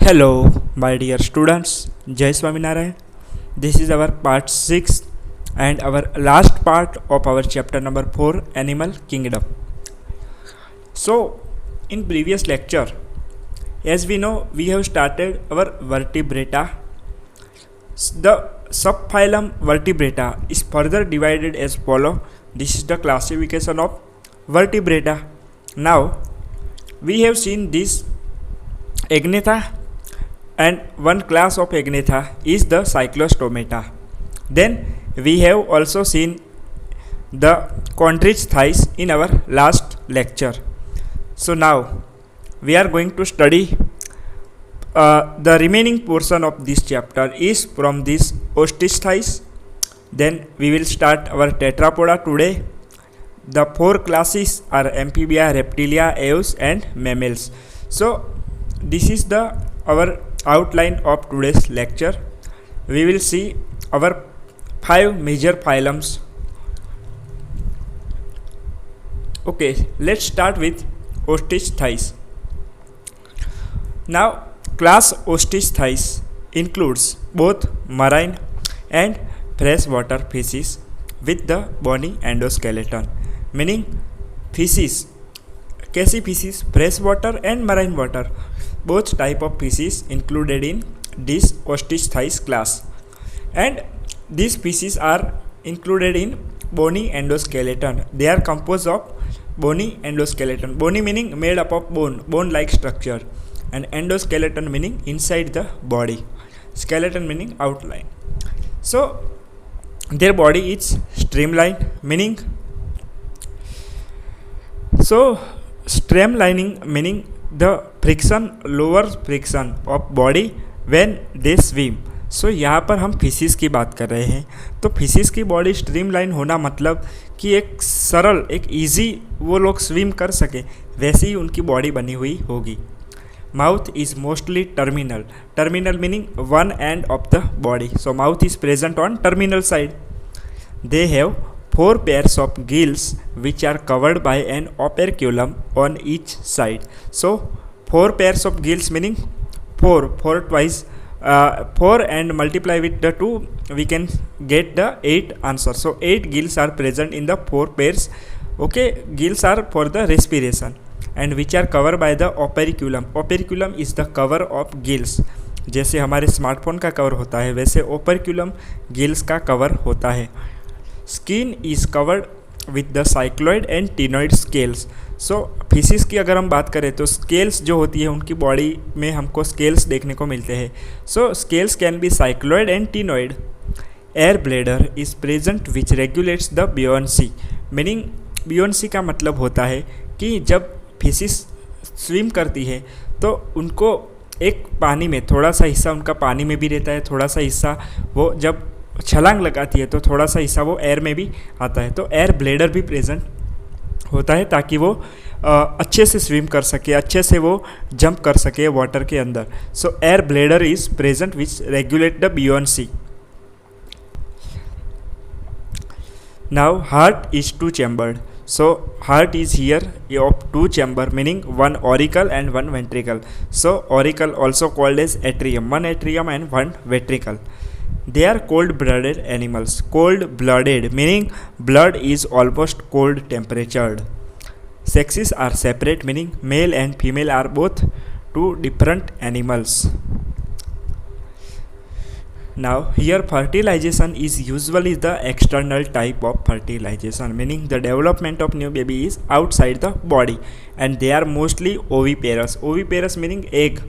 Hello, my dear students. Jai Swaminarayan. This is our part 6 and our last part of our chapter number 4, Animal Kingdom. So, in previous lecture, as we know, we have started our vertebrata. The subphylum Vertebrata is further divided as follow. This is the classification of vertebrata. Now, we have seen this Agnatha, and one class of Agnatha is the Cyclostomata. Then we have also seen the chondrichthyes in our last lecture. So now we are going to study the remaining portion of this chapter is from this Ostisthyes. Then we will start our Tetrapoda today. The four classes are Amphibia, Reptilia, Aves and Mammals. So this is the our outline of today's lecture. We will see our 5 major phylums. Okay, let's start with Ostisthyes. Now, class Ostisthyes includes both marine and freshwater fishes with the bony endoskeleton, meaning fishes. कैसी fishes? Freshwater and marine water. Both type of fishes included in this Ostisthyes class, and these fishes are included in bony endoskeleton. They are composed of bony endoskeleton. Bony meaning made up of bone-like structure, and endoskeleton meaning inside the body. Skeleton meaning outline. So their body is streamlined, meaning streamlining meaning the lower friction of body when they swim. सो यहाँ पर हम fishes की बात कर रहे हैं. तो fishes की बॉडी स्ट्रीमलाइन होना मतलब कि एक सरल, एक इजी वो लोग स्विम कर सके, वैसे ही उनकी बॉडी बनी हुई होगी. Mouth is mostly terminal meaning one end of the body. So mouth is present on terminal side. They have 4 pairs of gills which are covered by an operculum on each side. So 4 pairs of gills meaning 4 twice 4 and multiply with the 2, we can get the 8 answer. So 8 gills are present in the 4 pairs. Okay, gills are for the respiration and which are covered by the operculum. Operculum is the cover of gills. जैसे हमारे smartphone का cover होता है, वैसे operculum gills का cover होता है. Skin is covered with the cycloid and ctenoid scales. So fishes की अगर हम बात करें तो स्केल्स जो होती है उनकी बॉडी में हमको स्केल्स देखने को मिलते हैं. So scales can be cycloid and ctenoid. Air bladder is present which regulates the buoyancy. Meaning buoyancy का मतलब होता है कि जब फिशेस स्विम करती है तो उनको एक पानी में थोड़ा सा हिस्सा उनका पानी में भी रहता है, थोड़ा सा हिस्सा वो जब छलांग लगाती है तो थोड़ा सा हिस्सा वो एयर में भी आता है. तो एयर ब्लेडर भी प्रेजेंट होता है ताकि वो अच्छे से स्विम कर सके, अच्छे से वो जंप कर सके वाटर के अंदर. So air bladder is present which regulate the buoyancy. Now heart is 2 chambered. So heart is here of 2 chamber meaning 1 auricle and 1 ventricle. So auricle also called as atrium, 1 atrium and 1 ventricle. They are cold-blooded animals. Cold-blooded meaning blood is almost cold temperatured. Sexes are separate meaning male and female are both 2 different animals. Now here fertilization is usually the external type of fertilization, meaning the development of new baby is outside the body and they are mostly oviparous. Oviparous meaning egg.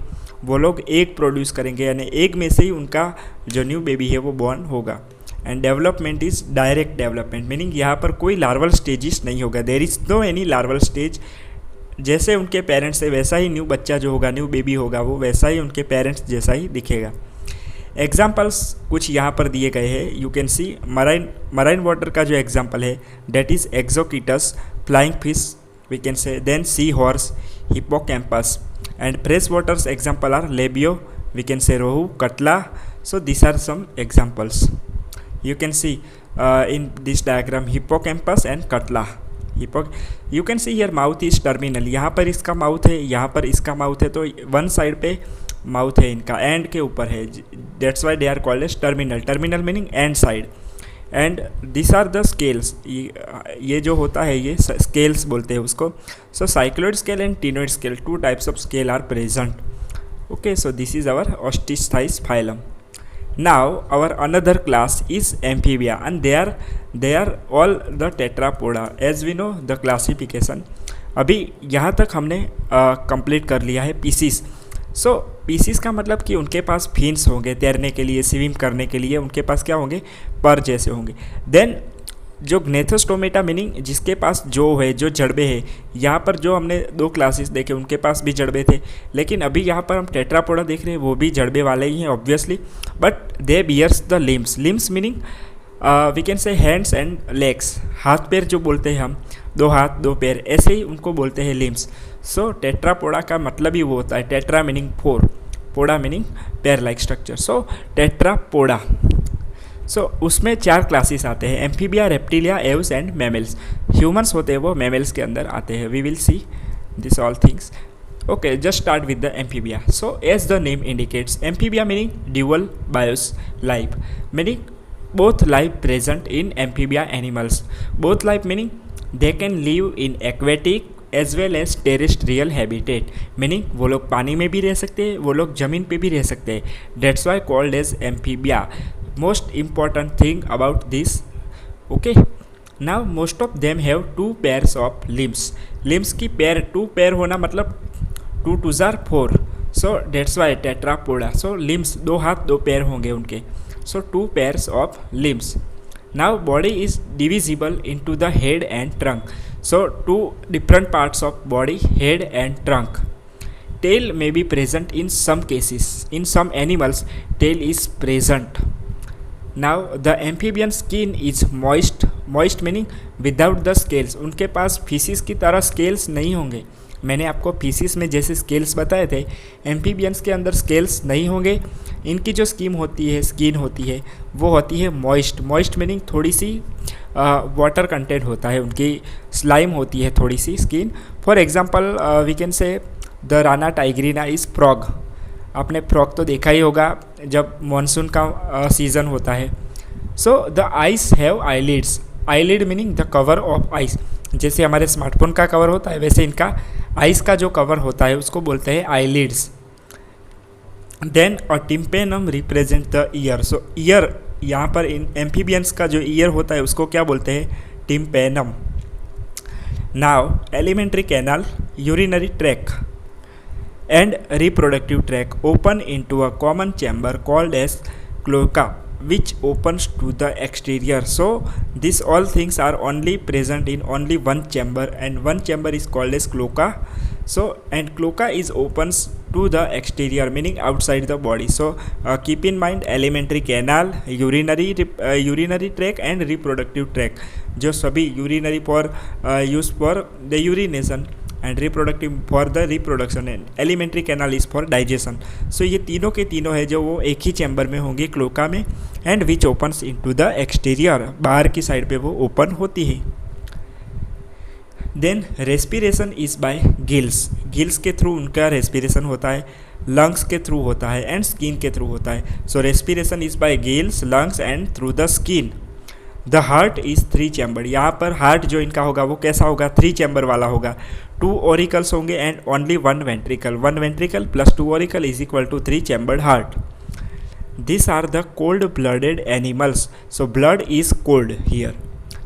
वो लोग egg produce करेंगे, यानी egg में से ही उनका जो new baby है वो बॉर्न होगा. And development is direct development meaning यहाँ पर कोई लार्वल स्टेजेस नहीं होगा. There is no any larval stage. जैसे उनके पेरेंट्स है वैसा ही न्यू बच्चा जो होगा, न्यू बेबी होगा, वो वैसा ही उनके पेरेंट्स जैसा ही दिखेगा. एग्जाम्पल्स कुछ यहाँ पर दिए गए हैं. You can see marine water का जो एग्जाम्पल है that is Exocoetus, flying fish we can say, then sea horse, Hippocampus. And fresh waters example are labio, we can say rohu, katla. So these are some examples. You can see in this diagram hippocampus and katla. You can see here mouth is terminal, यहाँ पर इसका mouth है, यहाँ पर इसका mouth है, तो one side पे माउथ है इनका, एंड के ऊपर है, that's why they are called as terminal. Terminal meaning end side. And this are the scales, ये जो होता है ये स्केल्स बोलते हैं उसको। So cycloid scale and ctenoid scale, two types of scale are present. Okay, so this is our Ostisthies phylum. Now our another class is amphibia, and they are all the tetrapoda as we know the classification. अभी यहाँ तक हमने complete कर लिया है pieces. सो pieces का मतलब कि उनके पास फिन्स होंगे तैरने के लिए, स्विम करने के लिए, उनके पास क्या होंगे, पर जैसे होंगे। देन जो ग्नेथोस्टोमेटा मीनिंग जिसके पास जो है, जो जड़बे है, यहाँ पर जो हमने 2 क्लासेस देखे उनके पास भी जड़बे थे, लेकिन अभी यहाँ पर हम टेट्रापोडा देख रहे हैं वो भी जड़बे वाले ही हैं obviously, but they bears the limbs. Limbs meaning we can say hands and legs, हाथ पैर जो बोलते हैं हम, 2 हाथ 2 पैर, ऐसे ही उनको बोलते हैं लिम्स। सो टेट्रापोडा का मतलब ही वो होता है, टेट्रा मीनिंग 4, पोडा मीनिंग पैर like structure. So tetrapoda, so उसमें 4 क्लासेस आते हैं, amphibia, reptilia, aves and mammals. Humans होते हैं वो मैमल्स के अंदर आते हैं। We will see this all things. Okay, just start with the amphibia. So as the name indicates, amphibia meaning dual bios life, meaning both life present in amphibia animals. Both life meaning they can live in aquatic as well as terrestrial habitat, meaning वो लोग पानी में भी रह सकते हैं, वो लोग ज़मीन पे भी रह सकते हैं। That's why called as amphibia. Most important thing about this, okay, now most of them have 2 pairs of limbs. Limbs की पेयर, 2 पेयर होना मतलब 2 2 jar 4, so that's why tetrapoda. So limbs 2 हाथ 2 पैर होंगे उनके, so 2 pairs of limbs. Now body is divisible into the head and trunk, so 2 different parts of body, head and trunk. Tail may be present in some cases. In some animals tail is present. Now the amphibian skin is moist, moist meaning without the scales. उनके पास fishes की तरह scales नहीं होंगे। मैंने आपको fishes में जैसे scales बताए थे, एम्फीबियंस के अंदर स्केल्स नहीं होंगे। इनकी जो स्किन होती है वो होती है मॉइस्ट। मॉइस्ट मीनिंग थोड़ी सी वाटर कंटेंट होता है, उनकी स्लाइम होती है थोड़ी सी skin. For example we can say the Rana tigrina is frog. आपने फ्रॉग तो देखा ही होगा जब मॉनसून का सीज़न होता है। So the ice have eyelids, eyelid meaning the cover of ice. जैसे हमारे स्मार्टफोन का कवर होता है वैसे इनका आइस का जो कवर होता है उसको बोलते हैं eyelids. Then a tympanum represent the ear. So ear यहाँ पर इन एम्फीबियंस का जो ईयर होता है उसको क्या बोलते हैं, tympanum. Now alimentary canal, urinary track and reproductive tract open into a common chamber called as cloaca, which opens to the exterior. So these all things are only present in only one chamber, and one chamber is called as cloaca. So and cloaca is opens to the exterior meaning outside the body. So keep in mind elementary canal, urinary tract and reproductive tract, जो सभी urinary for use for the urination and reproductive for the reproduction and elementary canal is for digestion. So ये तीनों के तीनों है जो वो एक ही चैम्बर में होंगे क्लोका में, and which opens into the exterior, बाहर की साइड पे वो ओपन होती है। Then respiration is by gills, gills के थ्रू उनका रेस्पिरेशन होता है, लंग्स के थ्रू होता है एंड स्किन के थ्रू होता है। So respiration is by gills, lungs and through the skin. The heart is 3 chamber, यहाँ पर हार्ट जो इनका होगा वो कैसा होगा, 3 चैम्बर वाला होगा। 2 ऑरिकल्स होंगे and only 1 ventricle, 1 ventricle plus 2 auricle is equal to 3 chambered heart. These are the cold-blooded animals. So blood is cold here.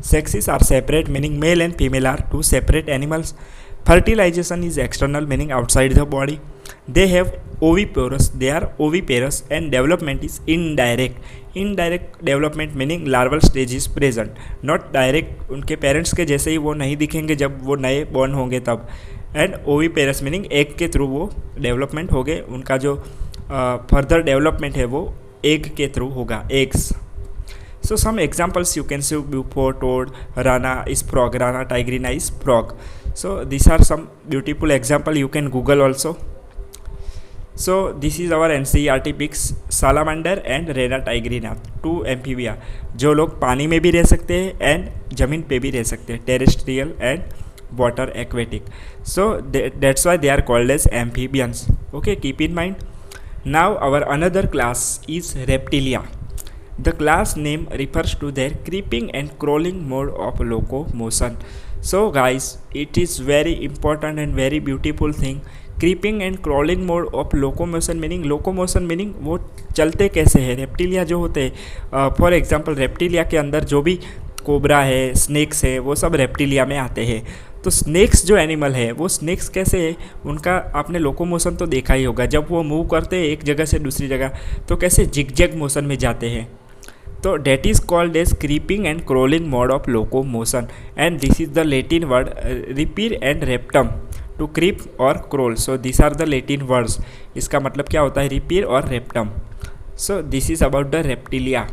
Sexes are separate, meaning male and female are 2 separate animals. Fertilization is external, meaning outside the body. They have oviparous, they are oviparous, and development is indirect. Indirect development meaning larval stage is present, not direct. उनके parents के जैसे ही वो नहीं दिखेंगे जब वो नए born होंगे तब। एंड ओविपेरस मीनिंग एग के थ्रू वो डेवलपमेंट हो गए, उनका जो फर्दर डेवलपमेंट है वो एग के थ्रू होगा, eggs. So some examples you can see Bufo toad, Rana is frog, Rana tigrina is frog. So these are some beautiful example, you can Google also. So this is our NCERT picks, salamander and Rana tigrina, 2 amphibia जो लोग पानी में भी रह सकते हैं and ज़मीन पे भी रह सकते हैं, terrestrial and water aquatic. So that's why they are called as amphibians. Okay, keep in mind. Now our another class is Reptilia. The class name refers to their creeping and crawling mode of locomotion. So guys, it is very important and very beautiful thing. Creeping and crawling mode of locomotion meaning वो चलते कैसे हैं. Reptilia जो होते हैं, for example reptilia के अंदर जो भी कोबरा है, स्नेक्स है, वो सब रेप्टिलिया में आते हैं. तो स्नेक्स जो एनिमल है वो स्नेक्स कैसे है, उनका आपने लोकोमोशन तो देखा ही होगा. जब वो मूव करते हैं एक जगह से दूसरी जगह तो कैसे जिगजैग मोशन में जाते हैं. तो that is called as creeping and crawling mode of locomotion and this is the Latin word repere and reptum to creep और crawl. So this are the Latin words. इसका मतलब क्या होता है, रिपीर और reptum. So this is about the Reptilia.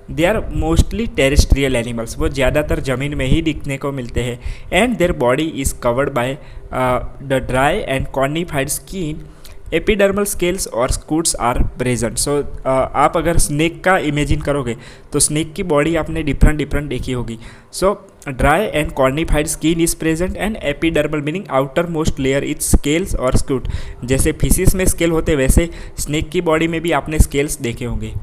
They are mostly terrestrial animals. वो ज़्यादातर ज़मीन में ही दिखने को मिलते हैं. And their body is covered by the dry and cornified skin. Epidermal scales और स्कूट्स आर प्रेजेंट. सो आप अगर स्नेक का इमेजिन करोगे तो स्नेक की बॉडी आपने डिफरेंट देखी होगी. सो dry and cornified skin is present and epidermal meaning outer most layer is scales और स्कूट. जैसे फिशिस में स्केल होते वैसे स्नेक की बॉडी में भी आपने स्केल्स देखे होंगे.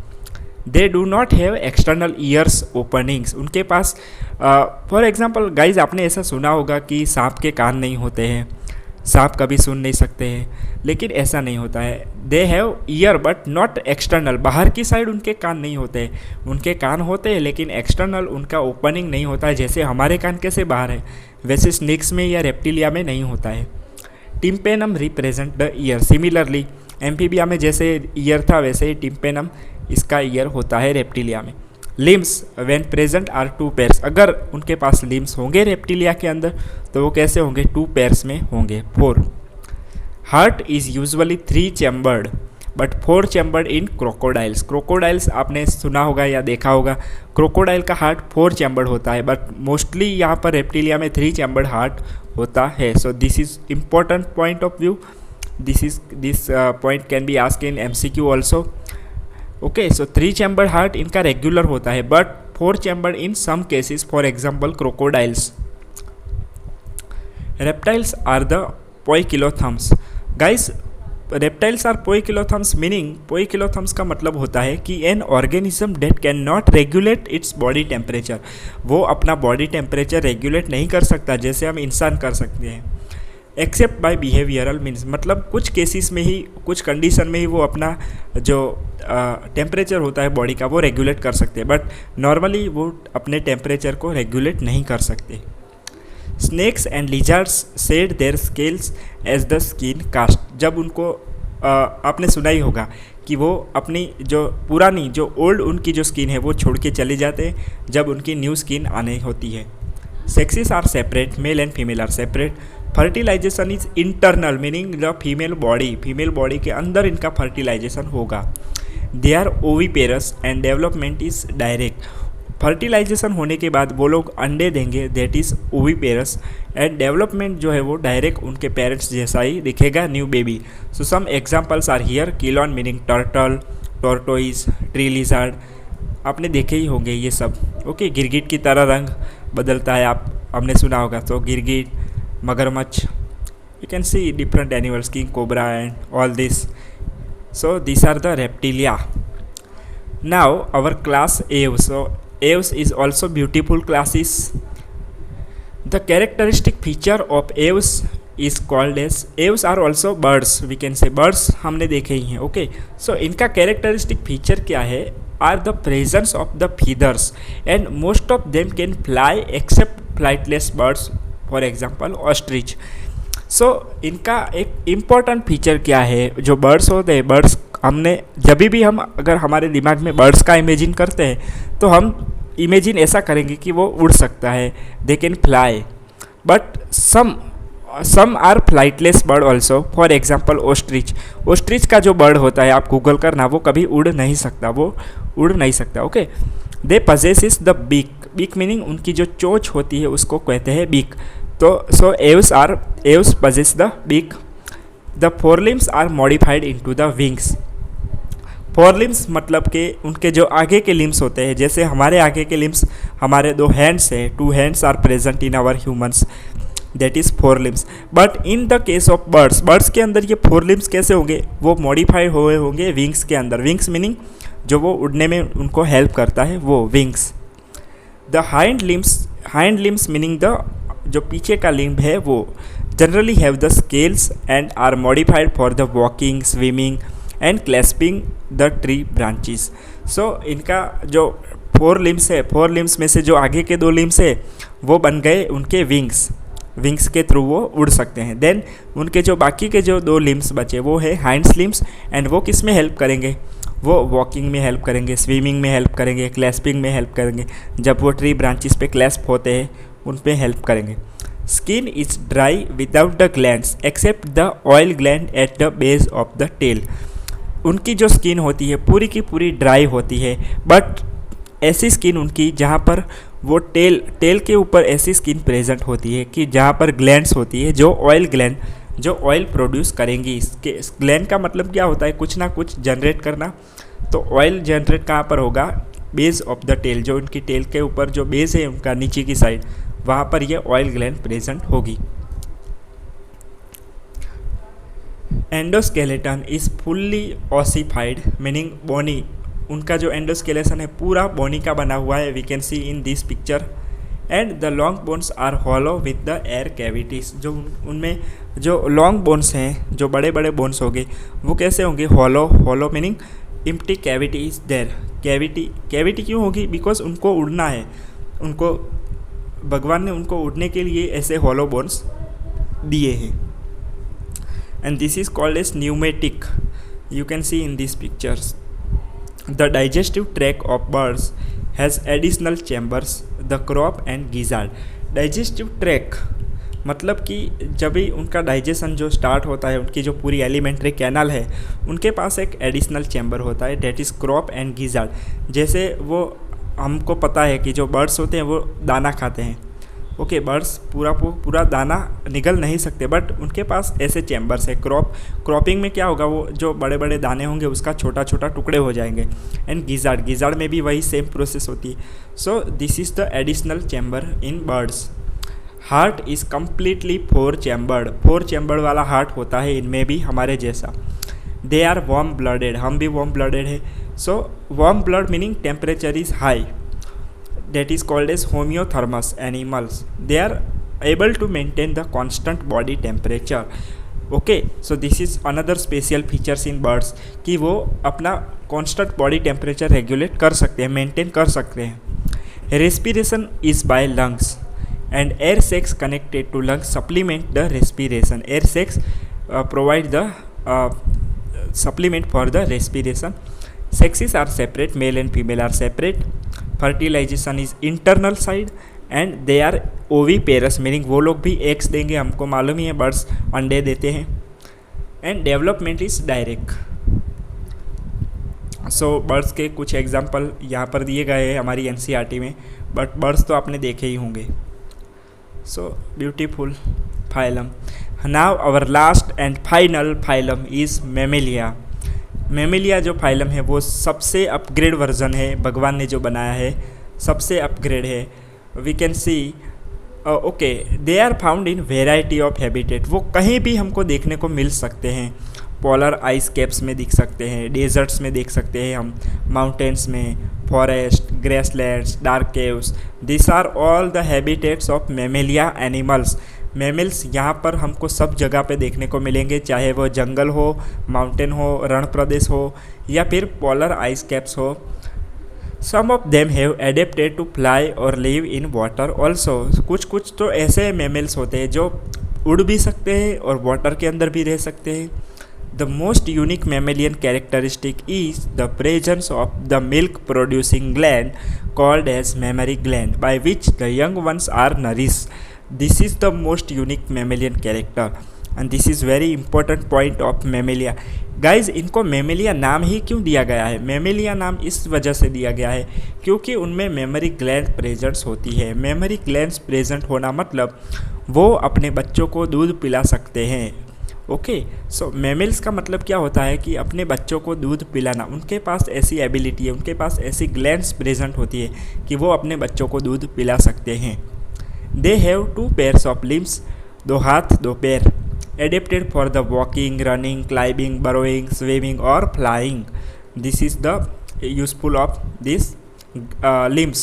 They do not have external years openings. उनके पास फॉर एग्जाम्पल गाइज आपने ऐसा सुना होगा कि सांप के कान नहीं होते हैं, सांप कभी सुन नहीं सकते हैं, लेकिन ऐसा नहीं होता है. They have year but not external. बाहर की साइड उनके कान नहीं होते हैं. उनके कान होते हैं लेकिन एक्सटर्नल उनका ओपनिंग नहीं होता है. जैसे हमारे कान कैसे बाहर है वैसे स्नेक्स में या रेप्टिलिया में नहीं होता है. Tympanum represent the year. Similarly amphibia में जैसे ईयर था वैसे ही टिम्पेनम इसका ईयर होता है रेप्टिलिया में. Limbs when present are 2 pairs. अगर उनके पास लिम्स होंगे रेप्टिलिया के अंदर तो वो कैसे होंगे, 2 पेयर्स में होंगे. 4 heart is usually 3 chambered but 4 chambered in crocodiles. Crocodiles आपने सुना होगा या देखा होगा, क्रोकोडाइल का हार्ट 4 चैम्बर्ड होता है बट मोस्टली यहाँ पर रेप्टिलिया में 3 चैम्बर्ड हार्ट होता है. So this is important point of view. This point can be asked in MCQ also. Okay, so 3 chambered heart इनका रेगुलर होता है but 4 chambered in some cases, for example crocodiles. Reptiles are the poikilotherms. Guys reptiles are poikilotherms meaning poikilotherms का मतलब होता है कि an organism that can not regulate its body temperature. वो अपना बॉडी टेम्परेचर रेगुलेट नहीं कर सकता जैसे हम इंसान कर सकते हैं. एक्सेप्ट बाय बिहेवियरल मीन्स मतलब कुछ केसेस में ही, कुछ कंडीशन में ही वो अपना जो टेम्परेचर होता है बॉडी का वो रेगुलेट कर सकते हैं बट नॉर्मली वो अपने टेम्परेचर को रेगुलेट नहीं कर सकते. Snakes and lizards shed their scales as the skin cast. जब उनको आपने सुना ही होगा कि वो अपनी जो पुरानी जो ओल्ड उनकी जो स्किन है वो छोड़ के चले जाते हैं जब उनकी न्यू स्किन आने होती है. Sexes are separate, male and female are separate. Fertilisation is internal meaning the female body के अंदर इनका फर्टिलाइजेशन होगा. They are oviparous and development is direct. Fertilisation होने के बाद वो लोग अंडे देंगे, that is oviparous, and development जो है वो डायरेक्ट उनके पेरेंट्स जैसा ही दिखेगा, new baby. So some examples are here. Chelone meaning turtle, tortoise, tree lizard, आपने देखे ही होंगे ये सब. ओके, गिरगिट की तरह रंग बदलता है, आप हमने सुना होगा. तो गिरगिट, मगरमच्छ, you can see different animals, king cobra and all this. So this are the reptilia. Now our class aves. सो Aves is also beautiful classes. The characteristic feature of aves is called as aves are also birds. We can say birds हमने देखे ही हैं. Okay, so इनका characteristic feature क्या है? Are the presence of the feathers and most of them can fly except flightless birds, for example ostrich. सो इनका एक important feature क्या है, जो बर्ड्स होते हैं, बर्ड्स हमने जब भी हम अगर हमारे दिमाग में बर्ड्स का इमेजिन करते हैं तो हम इमेजिन ऐसा करेंगे कि वो उड़ सकता है, they can fly, but some are flightless bird also. For example ostrich का जो बर्ड होता है आप गूगल करना, वो कभी उड़ नहीं सकता. Okay, they possesses the beak meaning उनकी जो चोंच होती है उसको कहते हैं बीक. तो सो Aves possess the beak. The forelimbs are modified into the wings. Forelimbs मतलब कि उनके जो आगे के लिम्स होते हैं, जैसे हमारे आगे के लिम्स, हमारे 2 हैंड्स है, 2 hands are present in our humans. That is 4 limbs. But in the case of birds के अंदर ये 4 लिम्स कैसे होंगे, वो मॉडिफाइड हुए होंगे विंग्स के अंदर। विंग्स मीनिंग जो वो उड़ने में उनको हेल्प करता है वो wings. The hind limbs meaning the जो पीछे का लिम्ब है वो generally have the scales and are modified for the walking, swimming and clasping the tree branches. So इनका जो 4 लिम्स है, 4 लिम्स में से जो आगे के 2 लिम्स है वो बन गए उनके विंग्स के थ्रू वो उड़ सकते हैं। देन उनके जो बाकी के जो 2 लिम्स बचे वो है हाइंड्स लिम्स, एंड वो किस में हेल्प करेंगे, वो वॉकिंग में हेल्प करेंगे, स्विमिंग में हेल्प करेंगे, क्लैस्पिंग में हेल्प करेंगे। जब वो ट्री ब्रांचेस पे क्लैस्प होते हैं उन पे हेल्प करेंगे। Skin is dry without the glands except the oil gland at the base of the tail. उनकी जो स्किन होती है पूरी की पूरी ड्राई होती है, बट ऐसी स्किन उनकी जहाँ पर वो टेल के ऊपर ऐसी स्किन प्रेजेंट होती है कि जहाँ पर ग्लैंड्स होती है जो ऑयल प्रोड्यूस करेंगी। इसके ग्लैंड का मतलब क्या होता है, कुछ ना कुछ जनरेट करना। तो ऑयल जनरेट कहाँ पर होगा, बेस ऑफ द टेल, जो उनकी टेल के ऊपर जो बेस है उनका नीचे की साइड, वहाँ पर ये ऑयल ग्लैंड प्रेजेंट होगी। Endoskeleton is fully ossified meaning bony. उनका जो एंडोस्केलेटन है पूरा बोनी का बना हुआ है, we can see in this picture. And the long bones are hollow with the air cavities. जो उनमें जो लॉन्ग बोन्स हैं, जो बड़े बड़े बोन्स होंगे वो कैसे होंगे, hollow meaning empty cavity is there. Cavity क्यों होगी, बिकॉज उनको उड़ना है, उनको भगवान ने उनको उड़ने के लिए ऐसे हॉलो बोन्स दिए हैं। And this is called as pneumatic, you can see in this pictures. The digestive tract of birds has additional chambers, the crop and gizzard. Digestive tract मतलब कि जब भी उनका डाइजेशन जो स्टार्ट होता है, उनकी जो पूरी एलिमेंट्री कैनल है उनके पास एक एडिशनल चैम्बर होता है, that is crop and gizzard. जैसे वो हमको पता है कि जो बर्ड्स होते हैं वो दाना खाते हैं, ओके, बर्ड्स पूरा दाना निगल नहीं सकते, बट उनके पास ऐसे चैम्बर्स है। क्रॉपिंग में क्या होगा, वो जो बड़े बड़े दाने होंगे उसका छोटा छोटा टुकड़े हो जाएंगे। एंड गिजार्ड में भी वही सेम प्रोसेस होती है। So this is the additional chamber in birds. Heart is completely 4 chambered वाला हार्ट होता है इनमें भी हमारे जैसा। दे आर वार्म ब्लडेड, हम भी वार्म ब्लडेड है। So warm blood meaning temperature is high, that is called as homeothermous animals. They are able to maintain the constant body temperature. Okay, so this is another special features in birds कि वो अपना constant body temperature regulate कर सकते हैं, maintain कर सकते हैं। Respiration is by lungs and air sacs connected to lungs supplement the respiration. Air sacs provide the supplement for the respiration. Sexes are separate, male and female are separate. Fertilization is internal side and they are oviparous meaning वो लोग भी eggs देंगे, हमको मालूम ही है birds अंडे देते हैं। And development is direct. So birds के कुछ एग्जांपल यहाँ पर दिए गए हैं हमारी एनसीईआरटी में, बट बर्ड्स तो आपने देखे ही होंगे। So beautiful phylum. Now our last and final phylum is mammalia. Mammalia जो फाइलम है वो सबसे अपग्रेड वर्जन है, भगवान ने जो बनाया है सबसे अपग्रेड है। We can see okay, they are found in variety of habitat. वो कहीं भी हमको देखने को मिल सकते हैं। पोलर आइस कैप्स में दिख सकते हैं, डेजर्ट्स में देख सकते हैं हम, माउंटेन्स में, forest, grasslands, dark caves. This are all the habitats of mammalia animals. Mammals यहाँ पर हमको सब जगह पे देखने को मिलेंगे, चाहे वो जंगल हो, माउंटेन हो, रण प्रदेश हो या फिर पोलर आइस कैप्स हो। Some of them have adapted to fly और लिव इन वाटर ऑल्सो। कुछ तो ऐसे मैमल्स होते हैं जो उड़ भी सकते हैं और वाटर के अंदर भी रह सकते हैं। The most unique mammalian characteristic is the presence of the milk producing gland called as mammary gland by which the young ones are nourish. This is the most unique mammalian character and this is very important point of mammalia. Guys, इनको Mammalia नाम ही क्यों दिया गया है? Mammalia नाम इस वजह से दिया गया है क्योंकि उनमें मेमोरी ग्लैंड प्रेजेंट्स होती है। मेमोरी ग्लैंड्स प्रेजेंट होना मतलब वो अपने बच्चों को दूध पिला सकते हैं। ओके, सो मेमल्स का मतलब क्या होता है कि अपने बच्चों को दूध पिलाना। उनके पास ऐसी एबिलिटी है, उनके पास ऐसी ग्लैंड्स प्रेजेंट होती है कि वो अपने बच्चों को दूध पिला सकते हैं। They have 2 pairs of limbs दो हाथ दो पैर, adapted for the walking, running, climbing, burrowing, swimming or flying. This is the useful of these limbs.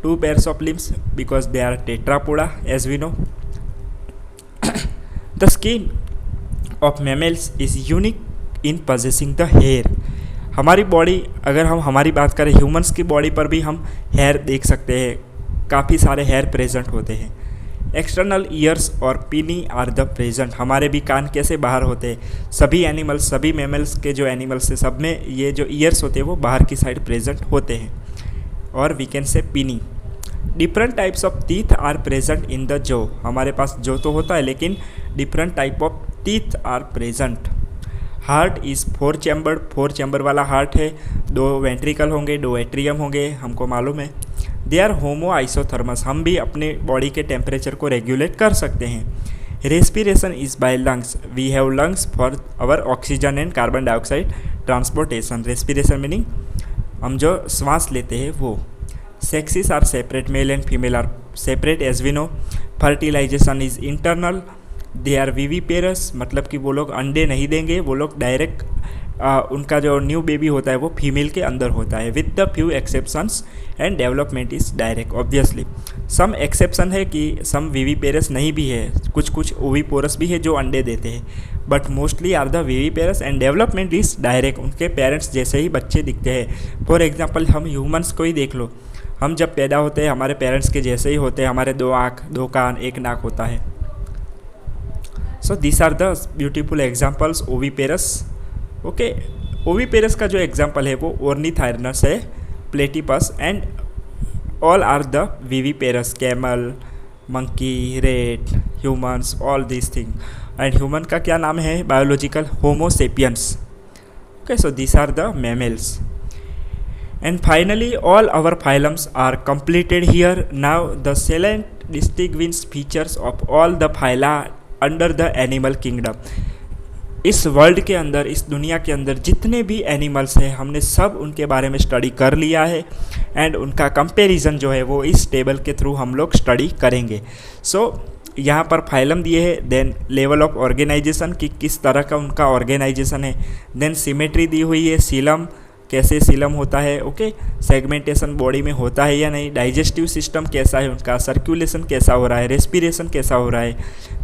Two pairs of limbs because they are tetrapoda, as we know. The skin of mammals is unique in possessing the hair. हमारी body, अगर हम हमारी बात करें, humans की body पर भी हम हेयर देख सकते हैं, काफ़ी सारे हेयर प्रेजेंट होते हैं. एक्सटर्नल ईयर्स और पिनी आर द प्रेजेंट. हमारे भी कान कैसे बाहर होते हैं, सभी एनिमल्स, सभी मैमल्स के जो एनिमल्स हैं सब में ये जो ईयर्स होते हैं वो बाहर की साइड प्रेजेंट होते हैं, और we can say pinnae. Different types of teeth are present in the jaw. हमारे पास जो तो होता है लेकिन different type of teeth are present. Heart is 4 chambered, 4 chamber वाला हार्ट है. 2 वेंट्रिकल होंगे, 2 एट्रियम होंगे, हमको मालूम है. They are homoiothermous. हम भी अपने बॉडी के टेम्परेचर को रेगुलेट कर सकते हैं. Respiration is by lungs. We have lungs for our oxygen and carbon dioxide transportation. Respiration meaning हम जो श्वास लेते हैं वो. Sexes are separate, male and female are separate as we know. Fertilization is internal. They are viviparous, मतलब कि वो लोग अंडे नहीं देंगे, वो लोग डायरेक्ट उनका जो न्यू बेबी होता है वो फीमेल के अंदर होता है. With the few exceptions and development is direct. Obviously some exception है कि सम विविपेरस नहीं भी है, कुछ ओविपोरस भी है जो अंडे देते हैं, but mostly are the viviparous and development is direct. उनके पेरेंट्स जैसे ही बच्चे दिखते हैं. फॉर एग्जाम्पल हम ह्यूमंस को ही देख लो, हम जब पैदा होते हैं हमारे पेरेंट्स के जैसे ही होते हैं. हमारे 2 आँख, 2 कान, 1 नाक होता है. So this are the beautiful examples oviparous. Okay, oviparous का जो एग्जाम्पल है वो ऑर्निथायरनस है, platypus, and all are the viviparous. Camel, monkey, rat, humans, all this thing. And human का क्या नाम है biological? Homo sapiens. Okay, so this are the mammals. And finally, all our phylums are completed here. Now, the salient distinguishing features of all the phyla under the animal kingdom. इस world के अंदर, इस दुनिया के अंदर जितने भी animals हैं हमने सब उनके बारे में स्टडी कर लिया है, एंड उनका कंपैरिजन जो है वो इस टेबल के थ्रू हम लोग स्टडी करेंगे. सो यहाँ पर फाइलम दिए है, देन लेवल ऑफ ऑर्गेनाइजेशन कि किस तरह का उनका ऑर्गेनाइजेशन है, देन सिमेट्री दी हुई है, सीलम कैसे सीलम होता है, ओके, सेगमेंटेशन बॉडी में होता है या नहीं, डाइजेस्टिव सिस्टम कैसा है उनका, सर्कुलेशन कैसा हो रहा है, रेस्पिरेशन कैसा हो रहा है,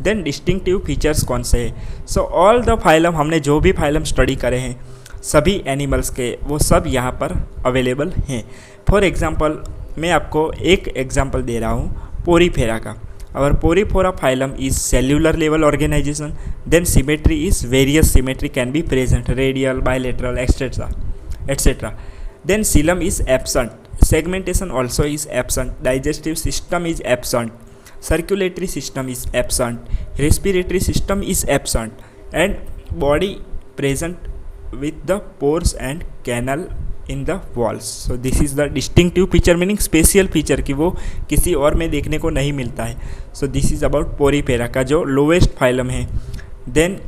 देन डिस्टिंक्टिव फीचर्स कौन से हैं. सो ऑल द फाइलम, हमने जो भी फाइलम स्टडी करे हैं सभी एनिमल्स के, वो सब यहाँ पर अवेलेबल हैं. फॉर एग्जांपल मैं आपको एक एग्जांपल दे रहा हूँ पोरीफेरा का. Our Porifera phylum is cellular level organization. Then symmetry is various symmetry can be present, radial, bilateral, etc. etc. Then coelom is absent. Segmentation also is absent. Digestive system is absent. Circulatory system is absent. Respiratory system is absent. And body present with the pores and canal in the walls. So this is the distinctive feature, meaning special feature कि वो किसी और में देखने को नहीं मिलता है. So this is about porifera का जो लोवेस्ट फाइलम है. Then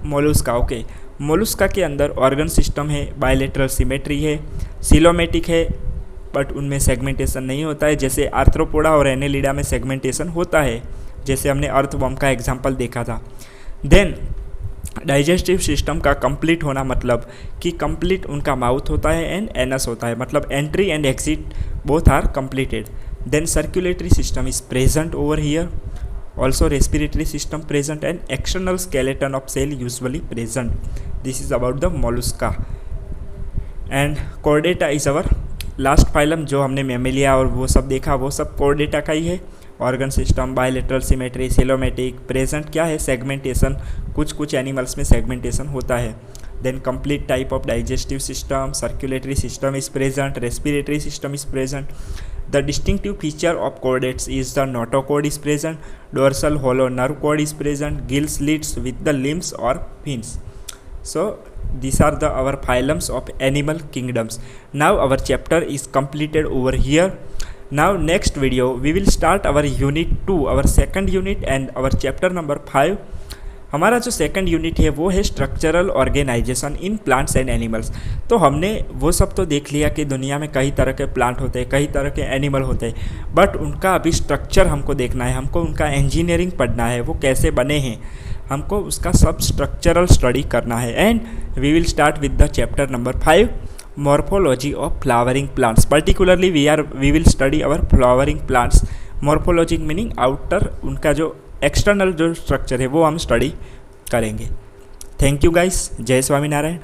mollusca. ओके, मोलुस्का के अंदर ऑर्गन सिस्टम है, बायलेटरल सिमेट्री है, सिलोमेटिक है, बट उनमें सेगमेंटेशन नहीं होता है. जैसे आर्थ्रोपोडा और एनेलिडा में सेगमेंटेशन होता है, जैसे हमने अर्थवॉर्म का एग्जाम्पल देखा था. देन डाइजेस्टिव सिस्टम का कंप्लीट होना मतलब कि कंप्लीट उनका माउथ होता है एंड एनस होता है, मतलब entry and exit both are completed. Then circulatory system is present over here, also respiratory system present and external skeleton of shell usually present. This is about the mollusca. And chordata is our last phylum. जो हमने Mammalia और वो सब देखा वो सब Chordata का ही है. Organ system, bilateral symmetry, coelomatic, present क्या है सेगमेंटेशन, कुछ एनिमल्स में सेगमेंटेशन होता है. Then complete type of digestive system, circulatory system is present, respiratory system is present. The distinctive feature of chordates is the notochord is present, dorsal hollow nerve cord is present, gill slits with the limbs और fins. So these are the our phylums of animal kingdoms. Now our chapter is completed over here. Now next video we will start our unit 2, our second unit, and our chapter number 5. हमारा जो second unit है वो है structural organization in plants and animals. तो हमने वो सब तो देख लिया कि दुनिया में कई तरह के प्लांट होते हैं, कई तरह के एनिमल होते हैं, बट उनका अभी स्ट्रक्चर हमको देखना है, हमको उनका इंजीनियरिंग पढ़ना है, वो कैसे बने हैं, हमको उसका सब स्ट्रक्चरल स्टडी करना है। And we will start with the chapter number 5, morphology of flowering plants. Particularly we will study our flowering plants. Morphology meaning outer, उनका जो एक्सटर्नल जो स्ट्रक्चर है वो हम स्टडी करेंगे। थैंक यू गाइस, जय स्वामीनारायण।